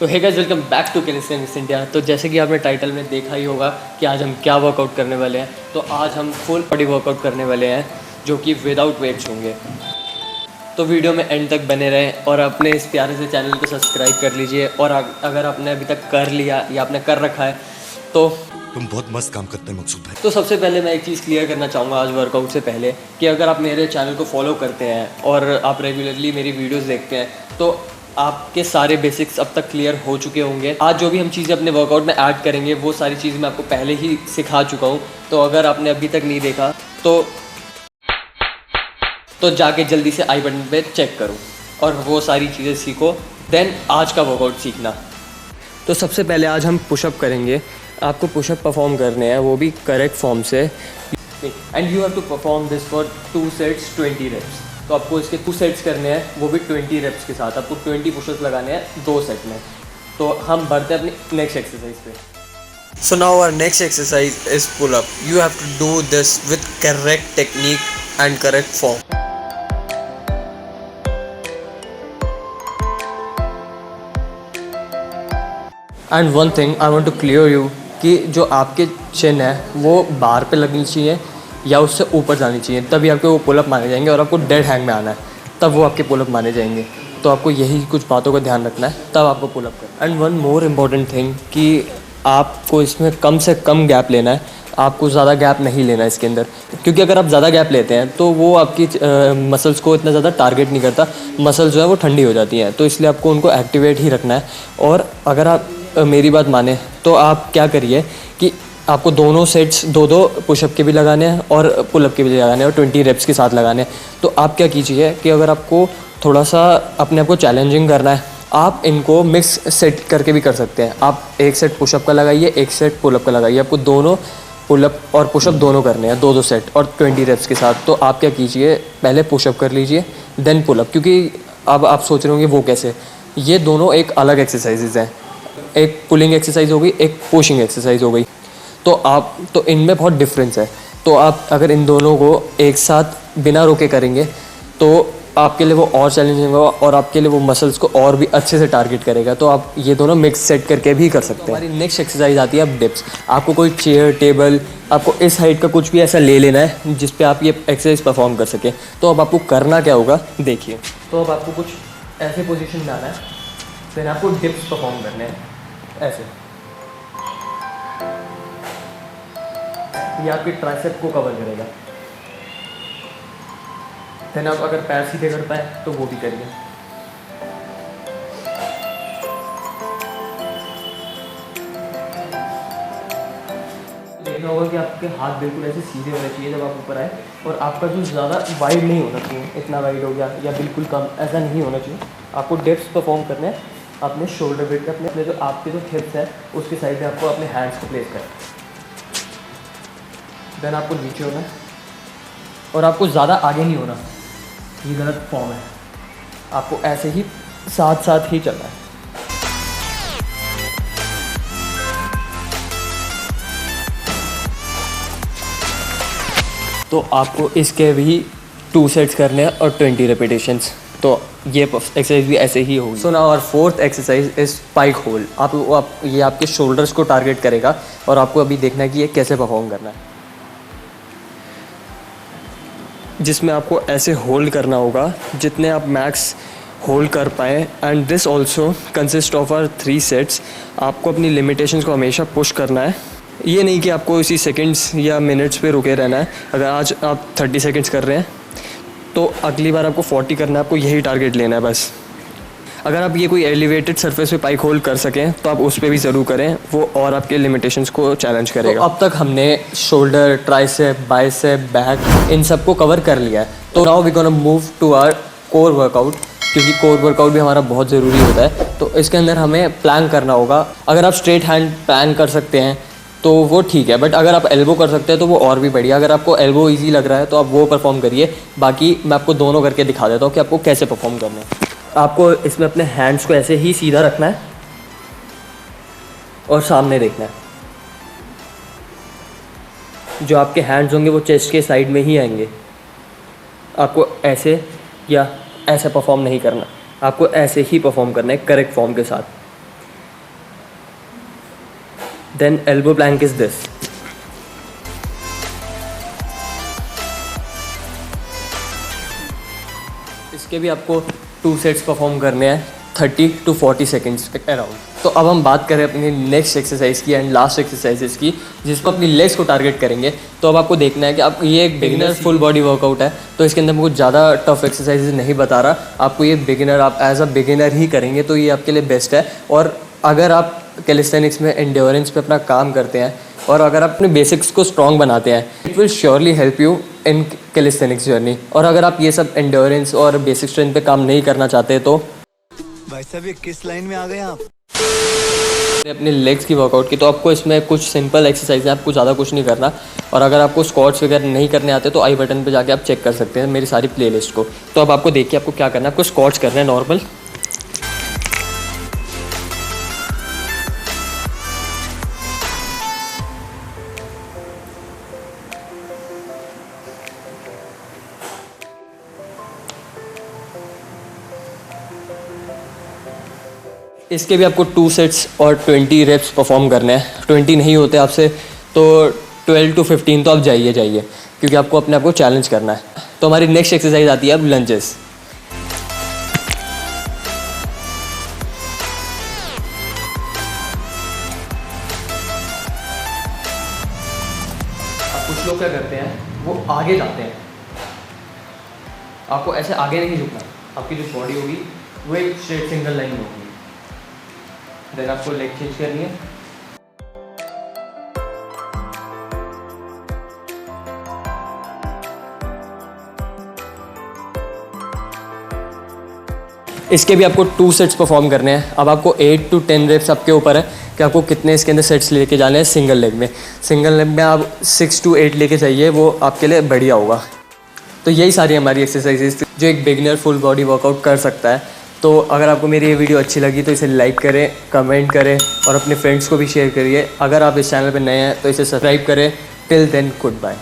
तो hey guys, welcome back to calisthenics India. तो जैसे कि आपने टाइटल में देखा ही होगा कि आज हम क्या वर्कआउट करने वाले हैं। तो आज हम फुल बॉडी वर्कआउट करने वाले हैं जो कि विदाउट वेट्स होंगे। तो वीडियो में एंड तक बने रहें और अपने इस प्यारे से चैनल को सब्सक्राइब कर लीजिए। और अगर आपने अभी तक कर लिया या आपने कर रखा है तो तुम बहुत मस्त काम करते हैं मकसूद भाई। तो सबसे पहले मैं एक चीज़ क्लियर करना चाहूँगा आज वर्कआउट से पहले कि अगर आप मेरे चैनल को फॉलो करते हैं और आप रेगुलरली मेरी वीडियोस देखते हैं तो आपके सारे बेसिक्स अब तक क्लियर हो चुके होंगे। आज जो भी हम चीज़ें अपने वर्कआउट में ऐड करेंगे वो सारी चीज़ मैं आपको पहले ही सिखा चुका हूँ। तो अगर आपने अभी तक नहीं देखा तो जाके जल्दी से आई बटन पे चेक करो और वो सारी चीज़ें सीखो, देन आज का वर्कआउट सीखना। तो सबसे पहले आज हम पुशअप करेंगे। आपको पुशअप परफॉर्म करने हैं, वो भी करेक्ट फॉर्म से। And you have to perform this for 2 sets 20 reps. तो आपको इसके 2 सेट्स करने हैं, वो भी 20 रेप्स के साथ। आपको 20 पुशअप्स लगाने हैं 2 सेट में। तो हम बढ़ते हैं अपनी नेक्स्ट एक्सरसाइज पे। So now our next exercise is pull up. You have to do this with correct technique and correct form. And one thing I want to clear you कि जो आपके चिन है वो बार पे लगनी चाहिए या उससे ऊपर जानी चाहिए, तभी आपके वो पुलअप माने जाएंगे। और आपको डेड हैंग में आना है तब वो आपके पुलअप माने जाएंगे। तो आपको यही कुछ बातों का ध्यान रखना है, तब आपको पुलअप करना है। And one more important thing कि आपको इसमें कम से कम गैप लेना है। आपको ज़्यादा गैप नहीं लेना है इसके अंदर, क्योंकि अगर आप ज़्यादा गैप लेते हैं तो वो आपकी मसल्स को इतना ज़्यादा टारगेट नहीं करता। मसल्स जो है वो ठंडी हो जाती हैं, तो इसलिए आपको उनको एक्टिवेट ही रखना है। और अगर आप मेरी बात माने तो आप क्या करिए कि आपको दोनों सेट्स 2-2 पुशअप के भी लगाने हैं और पुलअप के भी लगाने हैं और 20 रेप्स के साथ लगाने हैं। तो आप क्या कीजिए कि अगर आपको थोड़ा सा अपने आप को चैलेंजिंग करना है, आप इनको मिक्स सेट करके भी कर सकते हैं। आप एक सेट पुशअप का लगाइए, एक सेट पुलअप का लगाइए। आपको दोनों पुलअप और पुशअप दोनों करने हैं, 2-2 सेट और 20 रेप्स के साथ। तो आप क्या कीजिए, पहले पुशअप कर लीजिए देन पुलअप, क्योंकि अब आप सोच रहे होंगे वो कैसे। ये दोनों एक अलग एक्सरसाइजेज हैं। एक पुलिंग एक्सरसाइज हो गई, एक पुशिंग एक्सरसाइज हो गई। तो इनमें बहुत डिफरेंस है। तो आप अगर इन दोनों को एक साथ बिना रोके करेंगे तो आपके लिए वो और चैलेंजिंग होगा और आपके लिए वो मसल्स को और भी अच्छे से टारगेट करेगा। तो आप ये दोनों मिक्स सेट करके भी कर सकते हैं। हमारी नेक्स्ट एक्सरसाइज आती है अब डिप्स। आपको कोई चेयर, टेबल, आपको इस हाइट का कुछ भी ऐसा ले लेना है जिस पे आप ये एक्सरसाइज परफॉर्म कर सकें। तो अब आपको करना क्या होगा देखिए। तो अब आपको कुछ ऐसे पोजिशन में आना है, फिर आपको डिप्स परफॉर्म करने हैं ऐसे। ये आपके ट्राइसेप को कवर करेगा। देन आप अगर पैर सीधे कर पाए तो वो भी करिए। देखना होगा कि आपके हाथ बिल्कुल ऐसे सीधे होने चाहिए जब आप ऊपर आए, और आपका जो ज़्यादा वाइड नहीं होना चाहिए। इतना वाइड हो गया या बिल्कुल कम, ऐसा नहीं होना चाहिए। आपको डिप्स परफॉर्म करने हैं अपने शोल्डर वेट पे, अपने जो आपके जो हिप्स है उसके साइड में आपको अपने हैंड्स को प्लेस करें। देन आपको नीचे होना है और आपको ज़्यादा आगे नहीं होना, ये गलत फॉर्म है। आपको ऐसे ही साथ साथ ही चलना है। तो आपको इसके भी 2 सेट्स करने हैं और 20 रेपिटेशंस। तो ये एक्सरसाइज भी ऐसे ही होगी। So now our 4th exercise is spike hold. ये आपके शोल्डर्स को टारगेट करेगा और आपको अभी देखना है कि ये कैसे परफॉर्म करना है, जिसमें आपको ऐसे होल्ड करना होगा जितने आप मैक्स होल्ड कर पाएँ। And this also consist of our 3 sets. आपको अपनी लिमिटेशंस को हमेशा पुश करना है। ये नहीं कि आपको इसी सेकंड्स या मिनट्स पे रुके रहना है। अगर आज आप 30 सेकंड्स कर रहे हैं तो अगली बार आपको 40 करना है। आपको यही टारगेट लेना है बस। अगर आप ये कोई एलिवेटेड सरफेस पे पाइक होल्ड कर सकें तो आप उस पर भी ज़रूर करें, वो और आपके लिमिटेशंस को चैलेंज करेगा। तो अब तक हमने शोल्डर, ट्राइसेप, बाइसेप, बैक इन सब को कवर कर लिया है। तो now we gonna move to our core workout, क्योंकि कोर वर्कआउट भी हमारा बहुत ज़रूरी होता है। तो इसके अंदर हमें प्लैंक करना होगा। अगर आप स्ट्रेट हैंड प्लैंक कर सकते हैं तो वो ठीक है, बट अगर आप एल्बो कर सकते हैं तो वो और भी बढ़िया। अगर आपको एल्बो इजी लग रहा है तो आप वो परफॉर्म करिए। बाकी मैं आपको दोनों करके दिखा देता हूँ कि आपको कैसे परफॉर्म करना है। आपको इसमें अपने हैंड्स को ऐसे ही सीधा रखना है और सामने देखना है। जो आपके हैंड्स होंगे वो चेस्ट के साइड में ही आएंगे। आपको ऐसे या ऐसे परफॉर्म नहीं करना, आपको ऐसे ही परफॉर्म करना है करेक्ट फॉर्म के साथ। Then elbow plank is this. इसके भी आपको 2 सेट्स परफॉर्म करने हैं 30 to 40 सेकेंड्स अराउंड। तो अब हम बात करें अपनी नेक्स्ट एक्सरसाइज की एंड लास्ट एक्सरसाइजेस की, जिसको अपनी लेग्स को टारगेट करेंगे। तो अब आपको देखना है कि आप ये एक बिगिनर फुल बॉडी वर्कआउट है, तो इसके अंदर मैं कुछ ज़्यादा टफ एक्सरसाइजेज नहीं बता रहा आपको। ये बिगिनर आप एज अ बिगिनर ही करेंगे तो ये आपके लिए बेस्ट है। और अगर आप कैलिस्थेनिक्स में एंड्योरेंस पे अपना काम करते हैं और अगर आप अपने बेसिक्स को स्ट्रॉन्ग बनाते हैं, it will surely help you in calisthenics journey. और अगर आप ये सब एंड्योरेंस और बेसिक स्ट्रेंथ पे काम नहीं करना चाहते तो भाई साहब ये किस लाइन में आ गए आप? अपने लेग्स की वर्कआउट की, तो आपको इसमें कुछ सिंपल एक्सरसाइज है, आपको ज़्यादा कुछ नहीं करना। और अगर आपको स्क्वाट्स वगैरह नहीं करने आते तो आई बटन पे जाके आप चेक कर सकते हैं मेरी सारी प्लेलिस्ट को। तो अब आपको देखिए आपको क्या करना है, आपको स्क्वाट्स करना है नॉर्मल। इसके भी आपको 2 सेट्स और 20 रेप्स परफॉर्म करने हैं। 20 नहीं होते आपसे तो 12 to 15 तो आप जाइए क्योंकि आपको अपने आप को चैलेंज करना है। तो हमारी नेक्स्ट एक्सरसाइज आती है अब लंजेस। अब कुछ लोग क्या करते हैं, वो आगे जाते हैं। आपको ऐसे आगे नहीं झुकना, आपकी जो बॉडी होगी वो एक स्ट्रेट सिंगल लाइन होगी। देन आपको लेग चेंज करनी है। इसके भी आपको 2 सेट्स परफॉर्म करने हैं। अब आपको 8 to 10 रेप्स आपके ऊपर है कि आपको कितने इसके अंदर सेट्स लेके जाने हैं। सिंगल लेग में आप 6 to 8 लेके जाइए, वो आपके लिए बढ़िया होगा। तो यही सारी हमारी एक्सरसाइजेज जो एक बिगिनर फुल बॉडी वर्कआउट कर सकता है। तो अगर आपको मेरी ये वीडियो अच्छी लगी तो इसे लाइक करें, कमेंट करें और अपने फ्रेंड्स को भी शेयर करिए। अगर आप इस चैनल पर नए हैं तो इसे सब्सक्राइब करें। Till then good bye.